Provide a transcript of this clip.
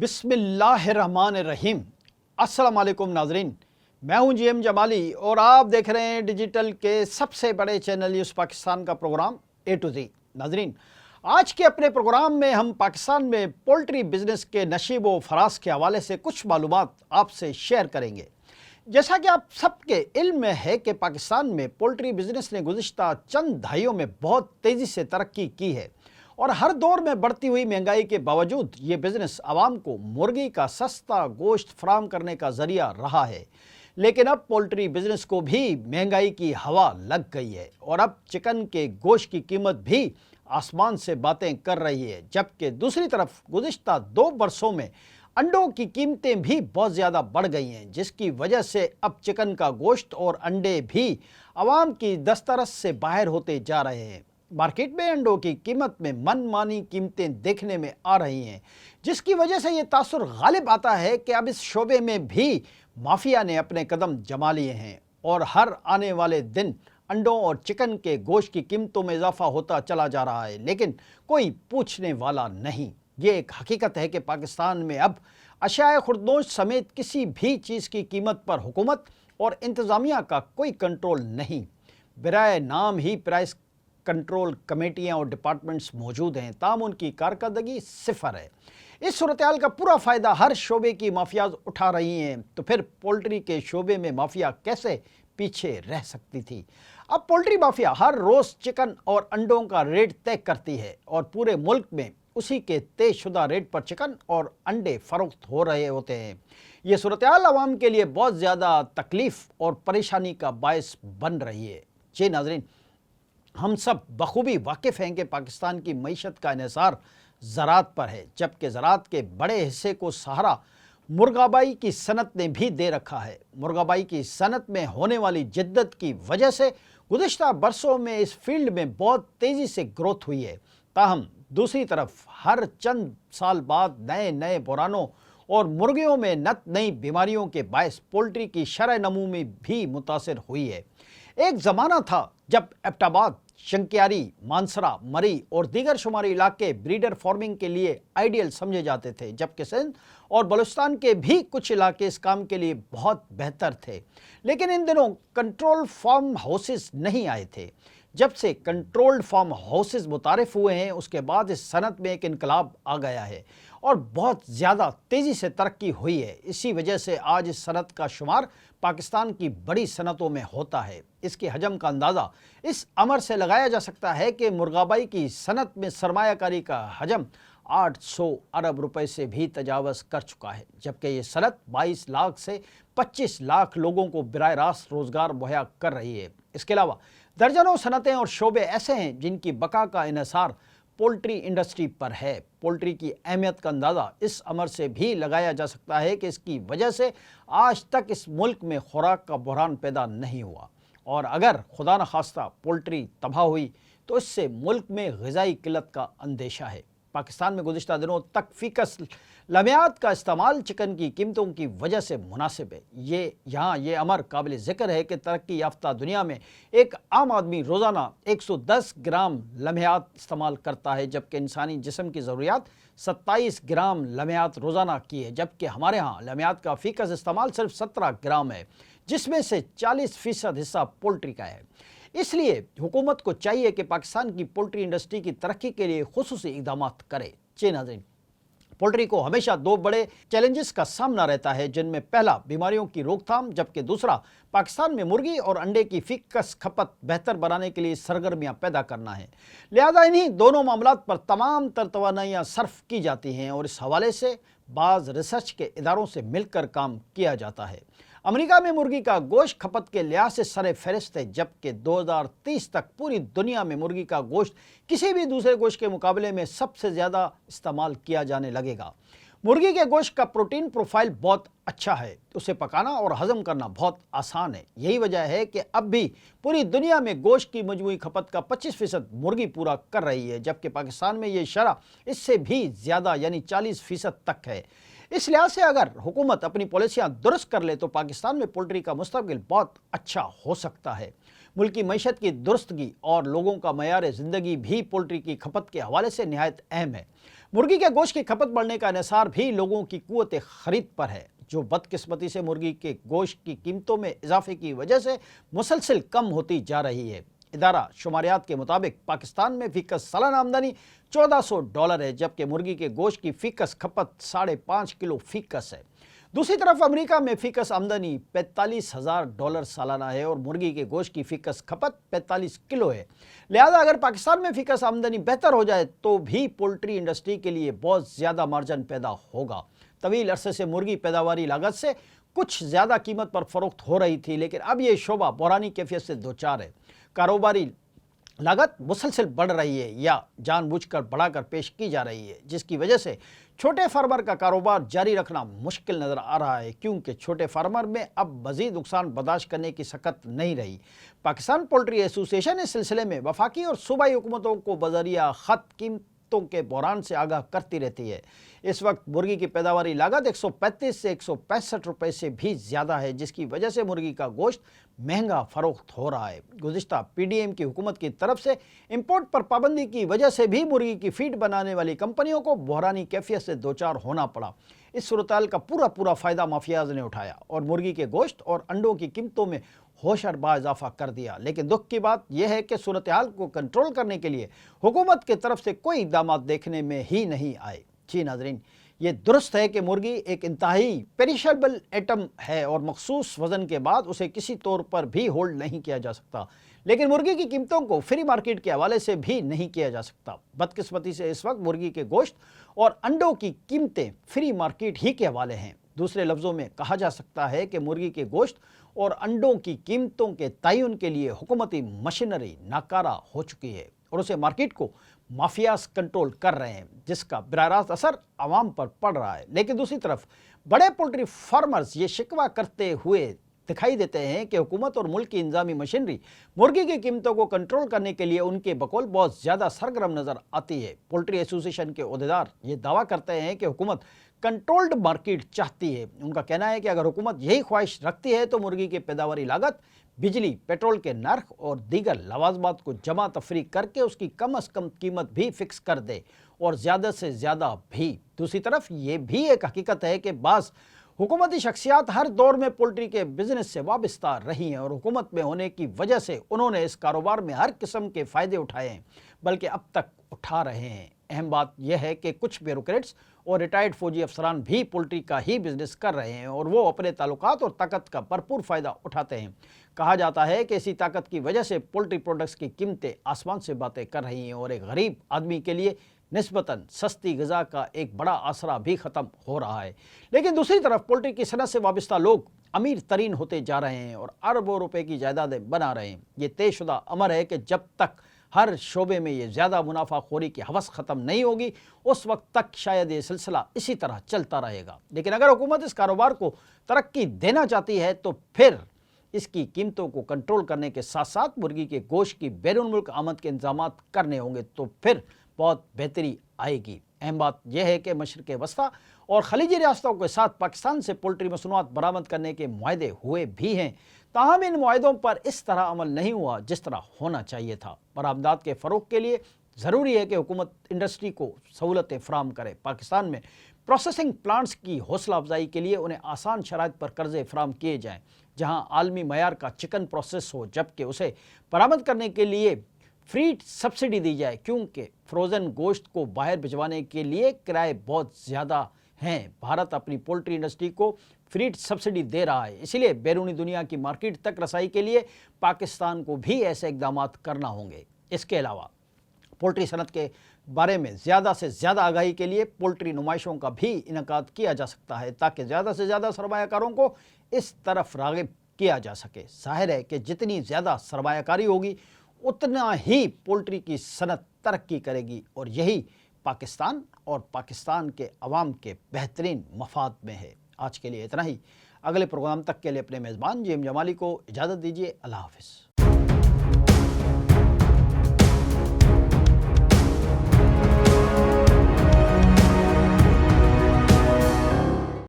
बिस्मिल्लाहिर्रहमानिर्रहीम। अस्सलाम वालेकुम नाजरीन, मैं हूं जीएम जमाली और आप देख रहे हैं डिजिटल के सबसे बड़े चैनल न्यूज़ पाकिस्तान का प्रोग्राम ए टू जी। नाजरीन, आज के अपने प्रोग्राम में हम पाकिस्तान में पोल्ट्री बिजनेस के नशीब व फराज के हवाले से कुछ मालूमात आपसे शेयर करेंगे। जैसा कि आप सबके इल्म में है कि पाकिस्तान में पोल्ट्री बिजनेस ने गुज़िश्ता चंद दहाइयों में बहुत तेज़ी से तरक्की की है और हर दौर में बढ़ती हुई महंगाई के बावजूद ये बिज़नेस आवाम को मुर्गी का सस्ता गोश्त फराहम करने का ज़रिया रहा है। लेकिन अब पोल्ट्री बिज़नेस को भी महंगाई की हवा लग गई है और अब चिकन के गोश्त की कीमत भी आसमान से बातें कर रही है, जबकि दूसरी तरफ गुज़िश्ता 2 बरसों में अंडों की कीमतें भी बहुत ज़्यादा बढ़ गई हैं, जिसकी वजह से अब चिकन का गोश्त और अंडे भी आवाम की दस्तरस से बाहर होते जा रहे हैं। मार्केट में अंडों की कीमत में मनमानी कीमतें देखने में आ रही हैं, जिसकी वजह से ये तासुर गालिब आता है कि अब इस शोबे में भी माफिया ने अपने कदम जमा लिए हैं और हर आने वाले दिन अंडों और चिकन के गोश्त की कीमतों में इजाफा होता चला जा रहा है, लेकिन कोई पूछने वाला नहीं। ये एक हकीकत है कि पाकिस्तान में अब अशियाए खुर्दनोश समेत किसी भी चीज़ की कीमत पर हुकूमत और इंतज़ामिया का कोई कंट्रोल नहीं। बराए नाम ही प्राइस कंट्रोल कमेटियाँ और डिपार्टमेंट्स मौजूद हैं, ताम उनकी कारकर्दगी सिफर है। इस सूरत-ए-हाल का पूरा फ़ायदा हर शोबे की माफियाज उठा रही हैं, तो फिर पोल्ट्री के शोबे में माफिया कैसे पीछे रह सकती थी। अब पोल्ट्री माफिया हर रोज़ चिकन और अंडों का रेट तय करती है और पूरे मुल्क में उसी के तय शुदा रेट पर चिकन और अंडे फ़रोख्त हो रहे होते हैं। ये सूरत-ए-हाल आवाम के लिए बहुत ज़्यादा तकलीफ़ और परेशानी का बायस बन रही है। जी नाज़रीन, हम सब बखूबी वाकिफ़ हैं कि पाकिस्तान की मईशत का इन्हिसार ज़राअत पर है, जबकि ज़राअत के बड़े हिस्से को सहारा मुर्गाबाई की सनत ने भी दे रखा है। मुर्गाबाई की सनत में होने वाली जिद्दत की वजह से गुज़िश्ता बरसों में इस फील्ड में बहुत तेज़ी से ग्रोथ हुई है। ताहम दूसरी तरफ हर चंद साल बाद नए नए बुरानों और मुर्गियों में नत नई बीमारियों के बायस पोल्ट्री की शरह नमू में भी मुतासिर हुई है। एक ज़माना था जब एबटाबाद, शंकियारी, मानसरा, मरी और दीगर शुमारी इलाके ब्रीडर फार्मिंग के लिए आइडियल समझे जाते थे, जबकि सिंध और बलूचिस्तान के भी कुछ इलाके इस काम के लिए बहुत बेहतर थे। लेकिन इन दिनों कंट्रोल फार्म हाउसेस नहीं आए थे। जब से कंट्रोल्ड फार्म हाउसेस मुतारिफ हुए हैं, उसके बाद इस सनत में एक इनकलाब आ गया है और बहुत ज़्यादा तेज़ी से तरक्की हुई है। इसी वजह से आज इस सनत का शुमार पाकिस्तान की बड़ी सनतों में होता है। इसके हजम का अंदाज़ा इस अमर से लगाया जा सकता है कि मुर्गाबाई की सनत में सरमायाकारी का हजम 800 अरब रुपए से भी तजावज़ कर चुका है, जबकि ये सनत 22 लाख से 25 लाख लोगों को बराह रास्त रोज़गार मुहैया कर रही है। इसके अलावा दर्जनों सनतें और शोबे ऐसे हैं जिनकी बका का इन्हिसार पोल्ट्री इंडस्ट्री पर है। पोल्ट्री की अहमियत का अंदाज़ा इस अमर से भी लगाया जा सकता है कि इसकी वजह से आज तक इस मुल्क में खुराक का बहरान पैदा नहीं हुआ और अगर खुदा न खास्ता पोल्ट्री तबाह हुई तो इससे मुल्क में ग़िज़ाई किल्लत का अंदेशा है। पाकिस्तान में गुज़िश्ता दिनों तक फ़ीकस लम्यात का इस्तेमाल चिकन की कीमतों की वजह से मुनासिब है। ये अमर काबिल ज़िक्र है कि तरक्की याफ्ता दुनिया में एक आम आदमी रोज़ाना 110 ग्राम लम्यात इस्तेमाल करता है, जबकि इंसानी जिस्म की ज़रूरियात 27 ग्राम लम्यात रोज़ाना की है, जबकि हमारे यहाँ लम्यात का फ़ीकस इस्तेमाल सिर्फ 17 ग्राम है, जिसमें से 40% हिस्सा पोल्ट्री का है। इसलिए हुकूमत को चाहिए कि पाकिस्तान की पोल्ट्री इंडस्ट्री की तरक्की के लिए खुसूसी इक़दामात करे। जी नाज़रीन, पोल्ट्री को हमेशा 2 बड़े चैलेंजेस का सामना रहता है, जिनमें पहला बीमारियों की रोकथाम, जबकि दूसरा पाकिस्तान में मुर्गी और अंडे की फ़ीकस खपत बेहतर बनाने के लिए सरगर्मियां पैदा करना है। लिहाजा इन्हीं दोनों मामलात पर तमाम तर तवानाइयाँ सर्फ की जाती हैं और इस हवाले से बाज़ रिसर्च के इदारों से मिलकर काम किया जाता है। अमेरिका में मुर्गी का गोश्त खपत के लिहाज से सरे फहरिस्त है, जबकि 2030 तक पूरी दुनिया में मुर्गी का गोश्त किसी भी दूसरे गोश्त के मुकाबले में सबसे ज़्यादा इस्तेमाल किया जाने लगेगा। मुर्गी के गोश्त का प्रोटीन प्रोफाइल बहुत अच्छा है, उसे पकाना और हज़म करना बहुत आसान है। यही वजह है कि अब भी पूरी दुनिया में गोश्त की मजमूई खपत का 25% मुर्गी पूरा कर रही है, जबकि पाकिस्तान में ये शरह इससे भी ज़्यादा यानी 40% तक है। इस लिहाज से अगर हुकूमत अपनी पॉलिसियां दुरुस्त कर ले तो पाकिस्तान में पोल्ट्री का मुस्तकबिल बहुत अच्छा हो सकता है। मुल्क की मईशत की दुरुस्तगी और लोगों का मयार ज़िंदगी भी पोल्ट्री की खपत के हवाले से निहायत अहम है। मुर्गी के गोश्त की खपत बढ़ने का इन्हिसार भी लोगों की कुव्वत ख़रीद पर है, जो बदकिस्मती से मुर्गी के गोश्त की कीमतों में इजाफे की वजह से मुसलसल कम होती जा रही है। इदारा शुमारियात के मुताबिक पाकिस्तान में फ़ीकस सालाना आमदनी $1400 है, जबकि मुर्गी के गोश्त की फ़ीकस खपत 5.5 किलो फ़ीकस है। दूसरी तरफ अमेरिका में फ़ीकस आमदनी $45,000 सालाना है और मुर्गी के गोश्त की फ़ीकस खपत 45 किलो है। लिहाजा अगर पाकिस्तान में फ़ीकस आमदनी बेहतर हो जाए तो भी पोल्ट्री इंडस्ट्री के लिए बहुत ज़्यादा मार्जिन पैदा होगा। तवील अरसे से मुर्गी पैदावारी लागत से कुछ ज़्यादा कीमत पर फ़रोख्त हो रही थी, लेकिन अब ये शोबा बहरानी कैफियत से दो चार है। कारोबारी लागत मुसलसल बढ़ रही है या जानबूझकर बढ़ाकर पेश की जा रही है, जिसकी वजह से छोटे फार्मर का कारोबार जारी रखना मुश्किल नज़र आ रहा है, क्योंकि छोटे फार्मर में अब मज़ीद नुकसान बर्दाश्त करने की सकत नहीं रही। पाकिस्तान पोल्ट्री एसोसिएशन इस सिलसिले में वफाकी और सूबाई हुकूमतों को बज़रिया ख़त कीमतों के बहरान से आगाह करती रहती है। इस वक्त मुर्गी की पैदावारी लागत 135 से 165 रुपये से भी ज़्यादा है, जिसकी वजह से मुर्गी का गोश्त महंगा फरोख्त हो रहा है। गुज़िश्ता PDM की हुकूमत की तरफ से इंपोर्ट पर पाबंदी की वजह से भी मुर्गी की फीड बनाने वाली कंपनियों को बहरानी कैफियत से दो चार होना पड़ा। इस सूरत का पूरा फ़ायदा माफियाज ने उठाया और मुर्गी के गोश्त और अंडों की कीमतों में होशरबा इजाफा कर दिया। लेकिन दुख की बात यह है कि सूरत हाल को कंट्रोल करने के लिए हुकूमत की तरफ से कोई इक़दाम देखने में ही नहीं आए। जी नाज़रीन, ये दुरुस्त है कि मुर्गी एक इंतहाई पेरिशेबल आइटम है और मखसूस वज़न के बाद उसे किसी तौर पर भी होल्ड नहीं किया जा सकता, लेकिन मुर्गी की कीमतों को फ्री मार्केट के हवाले से भी नहीं किया जा सकता। बदकिस्मती से इस वक्त मुर्गी के गोश्त और अंडों की कीमतें फ्री मार्केट ही के हवाले हैं। दूसरे लफ्ज़ों में कहा जा सकता है कि मुर्गी के गोश्त और अंडों की कीमतों के तयन के लिए हुकूमती मशीनरी नाकारा हो चुकी है और उसे मार्केट को माफियाज कंट्रोल कर रहे हैं, जिसका बराह रास्त असर आवाम पर पड़ रहा है। लेकिन दूसरी तरफ बड़े पोल्ट्री फार्मर्स ये शिकवा करते हुए दिखाई देते हैं कि हुकूमत और मुल्क की इंतजामी मशीनरी मुर्गी की कीमतों को कंट्रोल करने के लिए उनके बकौल बहुत ज़्यादा सरगर्म नज़र आती है। पोल्ट्री एसोसिएशन के ओहदेदार ये दावा करते हैं कि हुकूमत कंट्रोल्ड मार्केट चाहती है। उनका कहना है कि अगर हुकूमत यही ख्वाहिश रखती है तो मुर्गी की पैदावारी लागत, बिजली, पेट्रोल के नर्ख और दीगर लवाजमात को जमा तफरी करके उसकी कम अज़ कम कीमत भी फिक्स कर दे और ज़्यादा से ज़्यादा भी। दूसरी तरफ ये भी एक हकीकत है कि बाज़ हुकूमती शख्सियात हर दौर में पोल्ट्री के बिजनेस से वाबस्ता रही हैं और हुकूमत में होने की वजह से उन्होंने इस कारोबार में हर किस्म के फ़ायदे उठाए हैं, बल्कि अब तक उठा रहे हैं। अहम बात यह है कि कुछ ब्यूरोक्रेट्स और रिटायर्ड फौजी अफसरान भी पोल्ट्री का ही बिजनेस कर रहे हैं और वो अपने ताल्लुकात और ताकत का भरपूर फ़ायदा उठाते हैं। कहा जाता है कि इसी ताकत की वजह से पोल्ट्री प्रोडक्ट्स की कीमतें आसमान से बातें कर रही हैं और एक गरीब आदमी के लिए निस्बतन सस्ती ग़िज़ा का एक बड़ा आसरा भी ख़त्म हो रहा है। लेकिन दूसरी तरफ पोल्ट्री की सनत से वाबस्ता लोग अमीर तरीन होते जा रहे हैं और अरबों रुपए की जायदादें बना रहे हैं। ये तयशुदा अमर है कि जब तक हर शोबे में ये ज़्यादा मुनाफाखोरी की हवस ख़त्म नहीं होगी, उस वक्त तक शायद ये सिलसिला इसी तरह चलता रहेगा। लेकिन अगर हुकूमत इस कारोबार को तरक्की देना चाहती है तो फिर इसकी कीमतों को कंट्रोल करने के साथ साथ मुर्गी के गोश्त की बैरून मुल्क आमद के इंतजाम करने होंगे, तो फिर बहुत बेहतरी आएगी। अहम बात यह है कि मशरक़ वस्ता और खलीजी रियासतों के साथ पाकिस्तान से पोल्ट्री मसनूआत बरामद करने के मुआहदे हुए भी हैं, ताहम इन मुआहदों पर इस तरह अमल नहीं हुआ जिस तरह होना चाहिए था। बरामदात के फ़रोग के लिए ज़रूरी है कि हुकूमत इंडस्ट्री को सहूलतें फ़राहम करे। पाकिस्तान में प्रोसेसिंग प्लांट्स की हौसला अफजाई के लिए उन्हें आसान शराइत पर कर्ज़े फ़राहम किए जाएँ, जहाँ आलमी मयार का चिकन प्रोसेस हो, जबकि उसे बरामद करने के लिए फ्री सब्सिडी दी जाए, क्योंकि फ्रोज़न गोश्त को बाहर भिजवाने के लिए किराए बहुत ज़्यादा हैं। भारत अपनी पोल्ट्री इंडस्ट्री को फ्री सब्सिडी दे रहा है, इसलिए बैरूनी दुनिया की मार्केट तक रसाई के लिए पाकिस्तान को भी ऐसे इक़दाम करना होंगे। इसके अलावा पोल्ट्री सनत के बारे में ज़्यादा से ज़्यादा आगाही के लिए पोल्ट्री नुमाइशों का भी इनेकाद किया जा सकता है, ताकि ज़्यादा से ज़्यादा सरमायाकारों को इस तरफ राग़िब किया जा सके। ज़ाहिर है कि जितनी ज़्यादा सरमायाकारी होगी उतना ही पोल्ट्री की सनत तरक्की करेगी और यही पाकिस्तान और पाकिस्तान के अवाम के बेहतरीन मफाद में है। आज के लिए इतना ही। अगले प्रोग्राम तक के लिए अपने मेज़बान JM जमाली को इजाज़त दीजिए। अल्लाह हाफ़िज़।